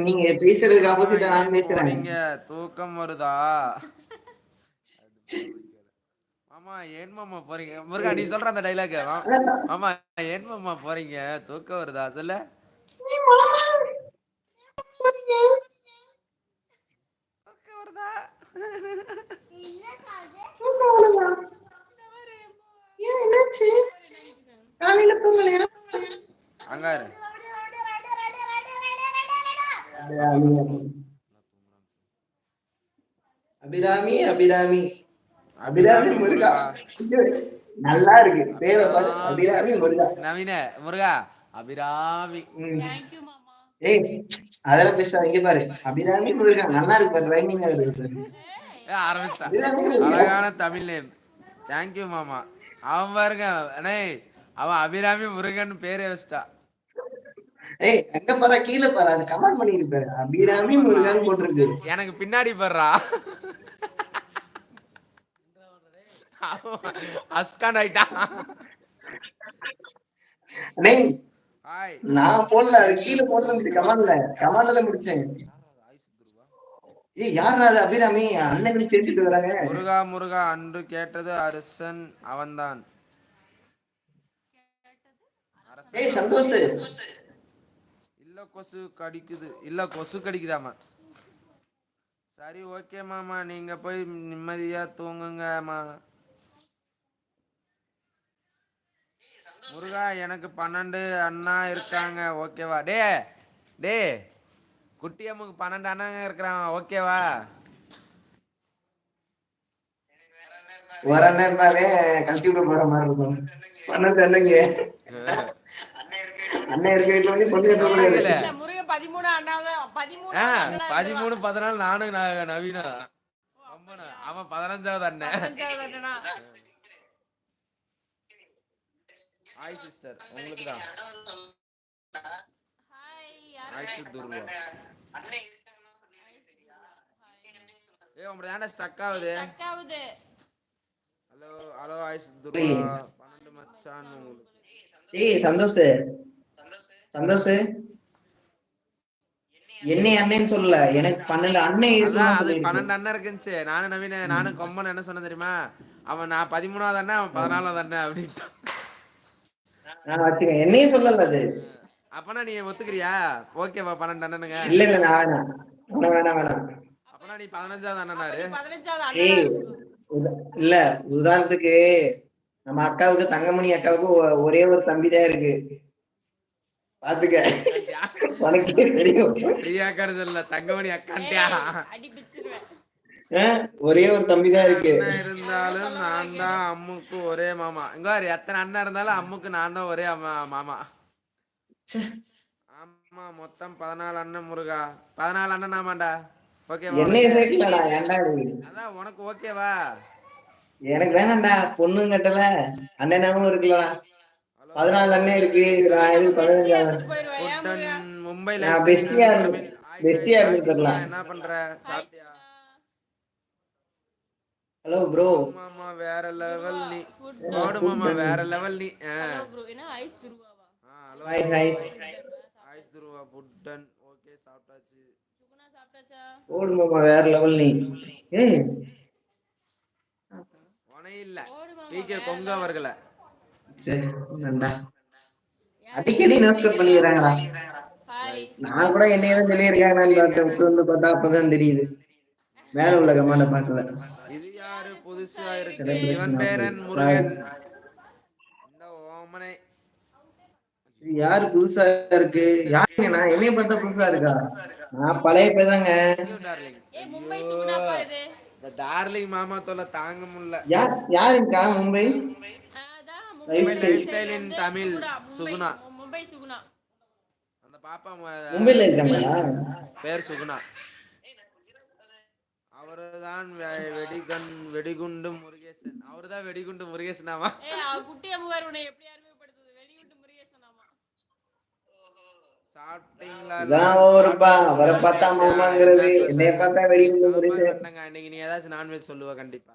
நீங்க பேசுறதுக்கு மாமா ஆப்போசிட்டா நான் ஏன் பேசுறேன். போறீங்க? தூக்கம் வருதா? மாமா ஏன் மாமா போறீங்க? முருகா நீ சொல்ற அந்த டைலாக். மாமா ஏன் மாமா போறீங்க? தூக்கம் வருதா சொல்ல. தூக்கம் வருதா? ஏன் என்னாச்சு? காலையில தூங்கலையா? அங்காரு அபிராமி அபிராமி அபிராமி அபிராமி முருகா. முருகா. நல்லா இருக்கு பேரை பாரு, அபிராமி அபிராமி முருகா. நவீன முருகா அபிராமி. ஏய், அதெல்லாம் பேசாத, இங்க பாரு. அபிராமி முருகா நல்லா இருக்கு பாரு, ரைமிங்கா இருக்கு. ஆரம்பிச்சிட்டா. அபிராமி முருகா. அழகான தமிழ் நேம். தேங்க்யூ மாமா. அவன் பாருங்க அண்ணே, அவன் அபிராமி முருகன் பேரே வச்சிட்டா. ஏய், எங்க பாரு, கீழே பாரு, அது கமெண்ட் பண்ணிருப்பாரு, யார அபிராமி படுறா? முருகான்னு போட்டிருக்கு. எனக்கு பின்னாடி படுறா. அஸ்கான் ஆயிட்டா. டேய், ஹாய். நான் போடல, அது ஐசு கீழே போட்டிருந்துச்சு துருவா. கமாண்ட்ல தான் முடிச்சேன். ஐசு துருவா. ஏய், யாரா அது? அபிராமி அண்ணன் சேர்த்துட்டு வராங்க. முருகா முருகா அன்று கேட்டது அரசன் அவன்தான். அரசன் ஏய் அவன்தான். சந்தோஷ். இல்ல கொசு கடிக்குது. இல்ல கொசு கடிக்குதாமா. சரி ஓகே மாமா, நீங்க போய் நிம்மதியா தூங்குங்கம்மா. முருகா எனக்கு 12 அண்ணா இருக்காங்க ஓகேவா? டே டே குட்டியம்முக்கு 12 அண்ணாங்க இருக்கிறான் ஓகேவா? ஒரு அண்ணன் இருந்தாலே கழட்டி விட போற மாதிரி இருக்கும். 12 அண்ணங்க. அண்ணன் இருக்க வீட்டுல வந்து பொண்ணு கட்ட சொல்ற கூடாது. கேளு. 13 14 நானும் நவீனா. அவன் 15வது அண்ணன். ஹாய் சிஸ்டர், உங்களுக்கு தான். ஹாய் துருவா. ஏய் உங்க தான ஸ்டக் ஆகுது. Hello hello hi Dhruva. 12 மச்சான் உங்களுக்கு. ஏய் சந்தோஷ். சந்தோஷ், என்னை அண்ணன்னு சொல்லல, எனக்கு 12 அண்ணன் அதான் இருக்குன்னு அது சொல்லிருக்கு. 12 அண்ணன் இருக்குன்னுச்சு. நானும் நவீன நானும் கொம்பன் என்ன சொன்ன தெரியுமா? அவன் நான் 13வது அண்ணன், அவன் 14வது அண்ணன் அப்படின்ட்டான். நான் வச்சுக்க, என்னையும் சொல்லல அது. அப்பனா நீ ஒத்துக்கிறியா? ஓகேவா 12 அண்ணனுங்க? இல்ல இல்ல, நான் வேணாம். வேணாம் வேணாம். அப்பனா நீ 15வது அண்ணனாரு? ஏய், இல்ல, உதாரணத்துக்கு நம்ம அக்காவுக்கு, தங்கமணி அக்காவுக்கு ஒரே ஒரு தம்பி தான் இருக்கு. பாத்துக்க, அக்காண்டியா? உனக்கே தெரியும். பிரியாக்கான்னு சொல்லல, தங்கமணி அக்காண்டியா? ஒரே ஒரு தம்பி தான் எத்தனை இருக்கு. அண்ணன் இருந்தாலும் நான் தான் அம்முக்கு ஒரே மாமா. இங்க பாரு, எத்தனை அண்ணன் இருந்தாலும் அம்முக்கு நான் தான் ஒரே மாமா. ஆமா மொத்தம் 14 அண்ணன் முருகா. 14 அண்ணன் ஆமாண்டா. ஓகேவா என்னைய உனக்கு? சேர்க்கலடா, ஏன்டா நீ? அதான் உனக்கு ஓகேவா? எனக்கு வேணாம்டா, பொண்ணும் கட்டல, அண்ணனாவும் இருக்கலடா. ஹலோ 14 அண்ணன் இருக்கு, நான் எதுக்கு 15? மும்பை லைஃப் நான் ஸ்டைல் இன் பெஸ்டியா தமிழ். Hi guys. பெஸ்டியா ஹாய் இருந்து சுகுணா, தரலாம். என்ன பண்ற? சாப்பிட்டியா? Hello bro. போடு மாமா வேற லெவல் நீ. போடு மாமா வேற லெவல் நீ. Hello hi bro. Hi. Hi Dhruva புட்டன். ஓகே சாப்பிட்டாச்சு. ஓடுமாமா வேற லெவல் நீ. ஏய், உனே இல்ல பிகே கொங்கு அவர்களை. சரி நண்டா, அடிக்கடி நோஸ்கப் பண்ணிக்கிறாங்கடா. நான் கூட என்னையதான் சொல்லியிருக்காங்கன்னு பார்த்தேன், விட்டு வந்து பார்த்தா அப்பதான் தெரியுது. மேல உள்ள கமாண்ட பாக்கல. இது யாரு புதுசா இருக்கு? செலிப்ரேஷன் இவன் ஆஃப் பேரன் ஃபிளாக். முருகன். இந்த ஓமனை. இது யாரு புதுசா இருக்கு? யாருங்க? நான் என்னைய பார்த்தா புதுசா இருக்கா? நான் பழைய பேதாங்க. Thank you darling. இந்த டார்லிங் மாமா தொல்லை தாங்க முடியல. யாருக்கா Mumbai life Mumbai style? Life style in Tamil Suguna. அந்த பாப்பா மும்பைல இருக்காங்களா? பேர் சுகுணா. அவருதான் வெடிகுண்டு முருகேசன். அவருதான் வெடிகுண்டு முருகேசனாமா. சாப்பிட்டீங்களா? இதான் ஒருப்பா, அவரை பார்த்தா மாமாங்கிறது, என்னைய பார்த்தா இன்னைக்கு வெடிகுண்டு சாம்பார் முருகேசன். கண்டங்க. இன்னைக்கு நீ ஏதாச்சும் நான்வெஜ் சொல்லுவ கண்டிப்பா.